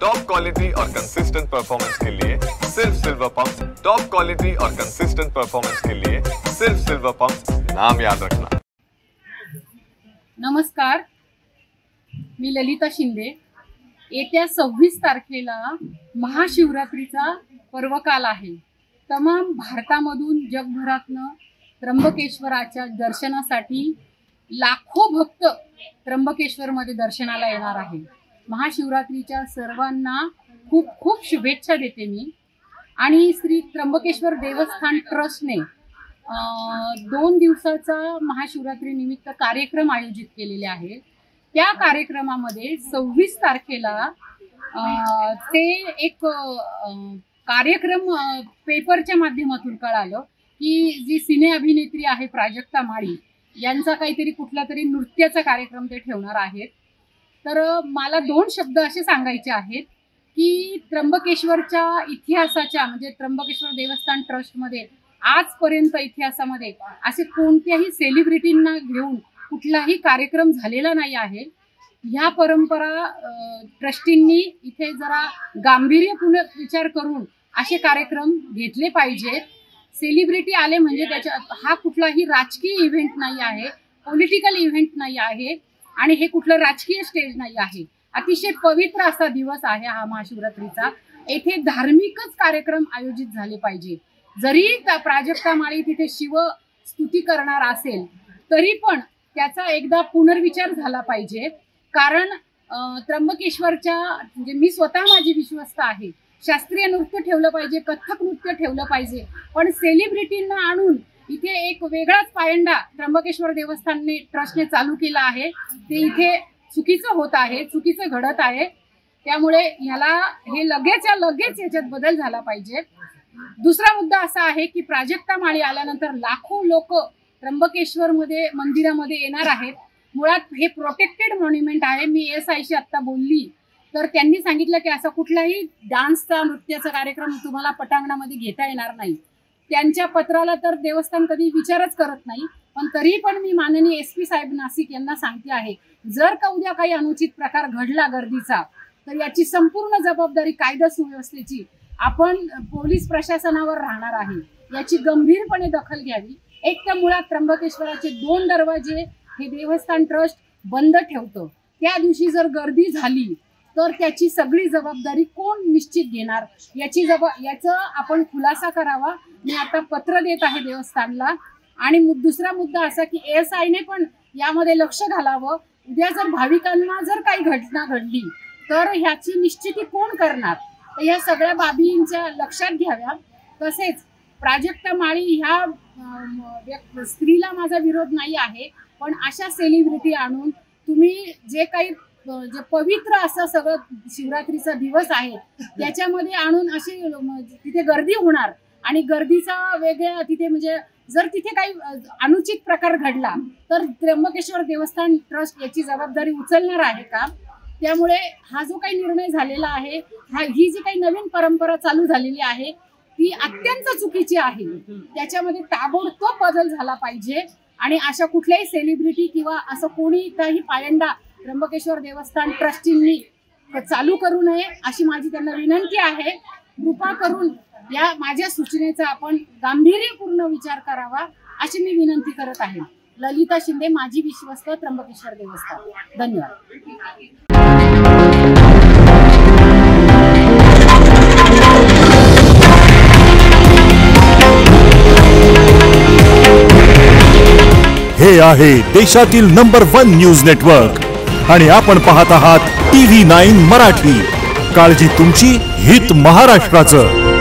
Top quality और consistent performance के लिए सिर्फ सिल्वर पंप। टॉप क्वालिटी और कंसिस्टेंट परफॉर्मेंस के लिए सिर्फ सिल्वर पंप, नाम याद रखना। नमस्कार, मी ललिता शिंदे। येत्या 26 तारखेला महाशिवरात्रीचा पर्वकाल आहे। तमाम भारतामधून जगभरातनं त्र्यंबकेश्वराच्या दर्शनासाठी लाखो भक्त त्र्यंबकेश्वरमध्ये दर्शनाला येणार आहे। महाशिवरात्रीच्या सर्वांना खूप खूप शुभेच्छा देते मी। आणि श्री त्र्यंबकेश्वर देवस्थान ट्रस्टने 2 दिवसाचा महाशिवरात्री निमित्त कार्यक्रम आयोजित केलेले आहे। त्या कार्यक्रमामध्ये 26 तारखेला ते एक कार्यक्रम पेपरच्या माध्यमातून कळालं की जी सिने अभिनेत्री आहे प्राजक्ता माळी यांचा काहीतरी कुठला तरी नृत्याचा कार्यक्रम ते ठेवणार आहेत। तर मला 2 शब्द असे सांगायचे आहेत की त्र्यंबकेश्वरच्या इतिहासाच्या म्हणजे त्र्यंबकेश्वर देवस्थान ट्रस्टमध्ये आजपर्यंत इतिहासामध्ये असे कोणत्याही सेलिब्रिटींना घेऊन कुठलाही कार्यक्रम झालेला नाही आहे। ह्या परंपरा ट्रस्टींनी इथे जरा गांभीर्यपूर्ण विचार करून असे कार्यक्रम घेतले पाहिजेत। सेलिब्रिटी आले म्हणजे त्याच्या हा कुठलाही राजकीय इव्हेंट नाही आहे, पॉलिटिकल इव्हेंट नाही आहे आणि हे कुठलं राजकीय स्टेज नाही आहे। अतिशय पवित्र असा दिवस आहे हा महाशिवरात्रीचा। येथे धार्मिकच कार्यक्रम आयोजित झाले पाहिजे। जरी प्राजक्ता माळी तिथे शिव स्तुती करणार असेल तरी पण त्याचा एकदा पुनर्विचार झाला पाहिजे। कारण त्र्यंबकेश्वरच्या म्हणजे मी स्वतः माझी विश्वस्त आहे, शास्त्रीय नृत्य ठेवलं पाहिजे, कथक नृत्य ठेवलं पाहिजे, पण सेलिब्रिटींना आणून इथे एक वेगळाच पायंडा त्र्यंबकेश्वर देवस्थानने ट्रस्टने चालू केला आहे। ते इथे चुकीचं होत आहे, चुकीचं घडत आहे। त्यामुळे ह्याला हे लगेच याच्यात बदल झाला पाहिजे। दुसरा मुद्दा असा आहे की प्राजक्ता माळी आल्यानंतर लाखो लोक त्र्यंबकेश्वर मध्ये मंदिरामध्ये येणार आहेत। मुळात हे प्रोटेक्टेड मॉन्युमेंट आहे। मी ASIशी आता बोलली तर त्यांनी सांगितलं की असा कुठलाही डान्सचा नृत्याचा कार्यक्रम तुम्हाला पटांगणामध्ये घेता येणार नाही। त्यांच्या पत्राला तर देवस्थान कधी विचारच करत नाही, पण तरी पण मी माननीय SP साहेब नाशिक यांना सांगते आहे, जर का उद्या काही अनुचित प्रकार घडला गर्दीचा तर याची संपूर्ण जबाबदारी कायदा सुव्यवस्थेची आपण पोलीस प्रशासनावर राहणार आहे। याची गंभीरपणे दखल घ्यावी। एक तर मुळात त्र्यंबकेश्वराचे 2 दरवाजे हे देवस्थान ट्रस्ट बंद ठेवतं। त्या दिवशी जर गर्दी झाली तर त्याची सगळी जबाबदारी कोण निश्चित घेणार याचा आपण खुलासा करावा। मी आता पत्र देत आहे देवस्थानला। आणि दुसरा मुद्दा असा की ASIने पण यामध्ये लक्ष घालावं। उद्या जर भाविकांना जर काही घटना घडली तर ह्याची निश्चिती कोण करणार, तर या सगळ्या बाबींच्या लक्षात घ्याव्या। तसेच प्राजक्ता माळी ह्या स्त्रीला माझा विरोध नाही आहे, पण अशा सेलिब्रिटी आणून तुम्ही जे काही जे पवित्र असं सगळं शिवरात्रीचा दिवस आहे त्याच्यामध्ये आणून अशी तिथे गर्दी होणार आणि गर्दीचा वेगळ्या तिथे म्हणजे जर तिथे काही अनुचित प्रकार घडला तर त्र्यंबकेश्वर देवस्थान ट्रस्ट याची जबाबदारी उचलणार आहे का? त्यामुळे हा जो काही निर्णय झालेला आहे, ही जी काही नवीन परंपरा चालू झालेली आहे ती अत्यंत चुकीची आहे। त्याच्यामध्ये ताबडतोब बदल झाला पाहिजे आणि अशा कुठल्याही सेलिब्रिटी किंवा असं कोणीही पायंडा त्र्यंबकेश्वर देवस्थान ट्रस्टींनी चालू करू नये अशी माझी त्यांना विनंती आहे। कृपा करून या माझ्या सूचनेचा आपण गांभीर्यपूर्ण विचार करावा अशी मी विनंती करत आहे। ललिता शिंदे, माझी विश्वस्त, त्र्यंबकेश्वर देवस्थान। धन्यवाद। हे आहे देशातील नंबर 1 न्यूज नेटवर्क आणि आपण पाहत आहात TV9 मराठी। काळजी तुमची, हित महाराष्ट्राचं।